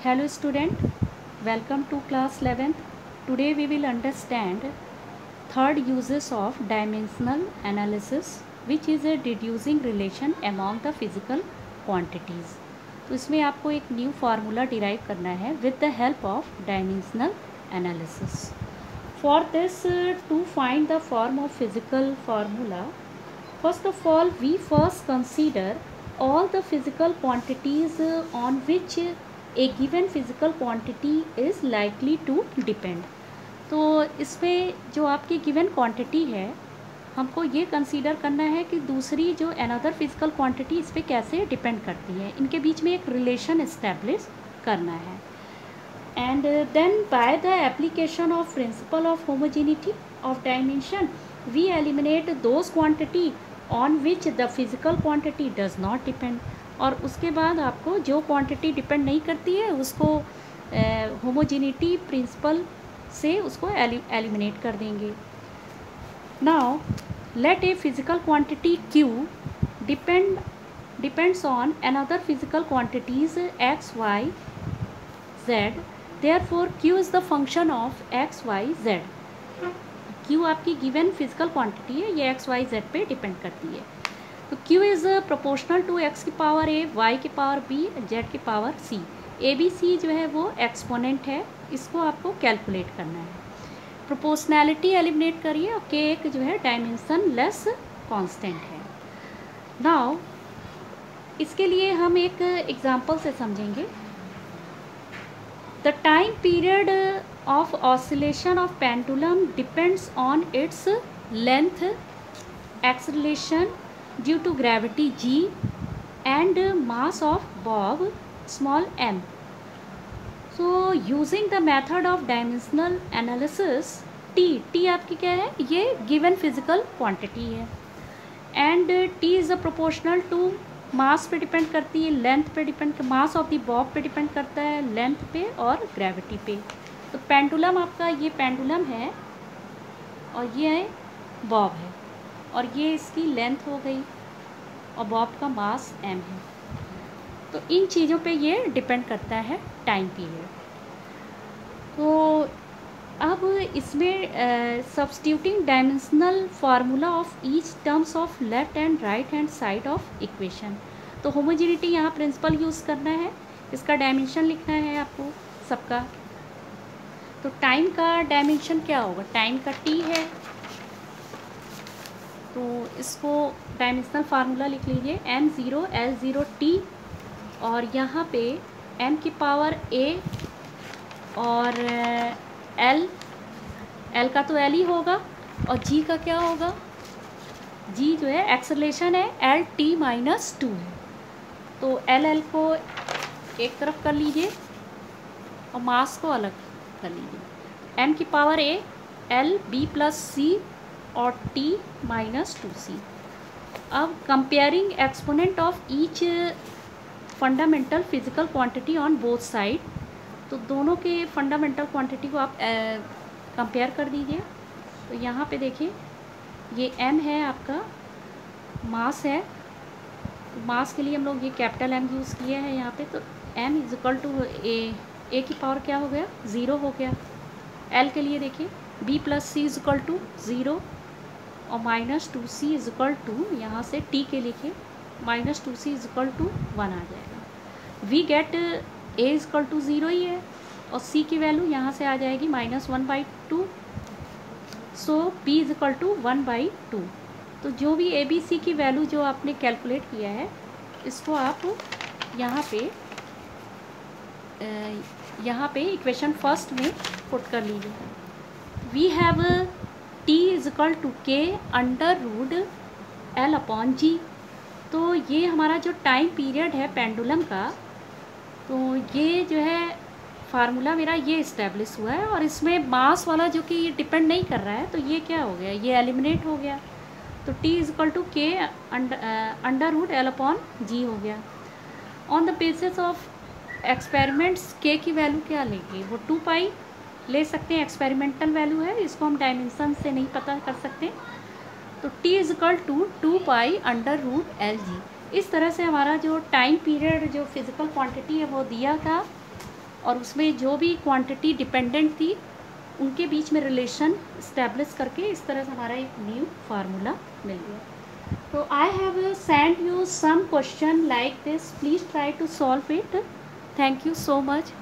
Hello student, welcome to class 11th. Today we will understand third uses of dimensional analysis which is a deducing relation among the physical quantities. तो इसमें आपको एक new formula derive करना है with the help of dimensional analysis. For this to find the form of physical formula, first of all we first consider all the physical quantities on which a given physical quantity is likely to depend. तो इसमें जो आपकी given quantity है हमको ये consider करना है कि दूसरी जो अनदर फिजिकल क्वांटिटी इस पर कैसे डिपेंड करती है, इनके बीच में एक रिलेशन इस्टेब्लिश करना है. And then by the application of principle of homogeneity of dimension we eliminate those quantity on which the physical quantity does not depend. और उसके बाद आपको जो क्वांटिटी डिपेंड नहीं करती है उसको होमोजेनिटी प्रिंसिपल से उसको एलिमिनेट कर देंगे. Now let a physical quantity Q depends on another physical quantities x, y, z. Therefore Q is the function of x, y, z. Q आपकी गिवन फिजिकल क्वांटिटी है, ये x, y, z पे depend करती है. तो Q is proportional to x की power a, y की power b, z की power c. A B C जो है वो एक्सपोनेंट है, इसको आपको कैलकुलेट करना है. प्रोपोर्शनैलिटी एलिमिनेट करिए और k एक जो है डायमेंशन लेस कांस्टेंट है. नाउ इसके लिए हम एक एग्जांपल से समझेंगे. The time period of oscillation of pendulum depends on its length, acceleration due to gravity g and mass of bob small m. So using the method of dimensional analysis, t आपकी क्या है, ये given physical quantity है and t is a proportional to mass पे depend करती है, length पे depend, mass of the Bob पे डिपेंड करता है, लेंथ पे और ग्रेविटी पे. तो पेंडुलम आपका ये पेंडुलम है और ये बॉब है और ये इसकी लेंथ हो गई और बॉब का मास m है. तो इन चीज़ों पे ये डिपेंड करता है टाइम पीरियड. तो अब इसमें substituting dimensional formula of each terms of left and right hand side of equation. तो होमोजेनिटी यहाँ प्रिंसिपल यूज़ करना है, इसका डायमेंशन लिखना है आपको सबका. तो टाइम का डायमेंशन क्या होगा, टाइम का t है, तो इसको डायमेंशनल फार्मूला लिख लीजिए m0 L0 t. और यहाँ पे m की पावर a और l का तो l ही होगा और g का क्या होगा, g जो है एक्सेलरेशन है, l t माइनस 2 है. तो l को एक तरफ कर लीजिए और मास को अलग कर लीजिए. m की power a, l b plus c और t माइनस 2c. अब comparing exponent of each fundamental physical quantity on both side. तो दोनों के फंडामेंटल क्वांटिटी को आप कंपेयर कर दीजिए. तो यहाँ पे देखिए ये m है आपका, मास है, तो मास के लिए हम लोग ये कैपिटल M यूज़ किए हैं यहाँ पे. तो m is equal to a की पावर क्या हो गया, 0 हो गया. l के लिए देखिए b plus c is equal to 0 और minus 2c is equal to, यहाँ से t के लिखे minus 2c is equal to 1 आ जाएगा. We get a is equal to 0 ही है और c की वैल्यू यहाँ से आ जाएगी -1/2. सो b इज इक्वल टू 1/2. तो जो भी a b c की वैल्यू जो आपने कैलकुलेट किया है इसको आप यहाँ पे इक्वेशन फर्स्ट में पुट कर लीजिए. We have t is equal to k under root l upon g. तो ये हमारा जो टाइम पीरियड है पेंडुलम का, तो ये जो है फार्मूला मेरा ये इस्टेब्लिश हुआ है और इसमें मास वाला जो कि ये डिपेंड नहीं कर रहा है, तो ये क्या हो गया, ये एलिमिनेट हो गया. तो t is equal to k under root l upon g हो गया. On the basis of experiments k की वैल्यू क्या लेंगे, वो 2 पाई ले सकते हैं, एक्सपेरिमेंटल वैल्यू है, इसको हम डायमेंशन से नहीं पता कर सकते. तो t is equal to 2 pi under root LG. इस तरह से हमारा जो टाइम पीरियड जो फिज़िकल क्वांटिटी है वो दिया था और उसमें जो भी क्वांटिटी डिपेंडेंट थी उनके बीच में रिलेशन इस्टेब्लिश करके इस तरह से हमारा एक न्यू फार्मूला मिल गया। तो I have send you some question like this, please try to solve it. Thank you so much.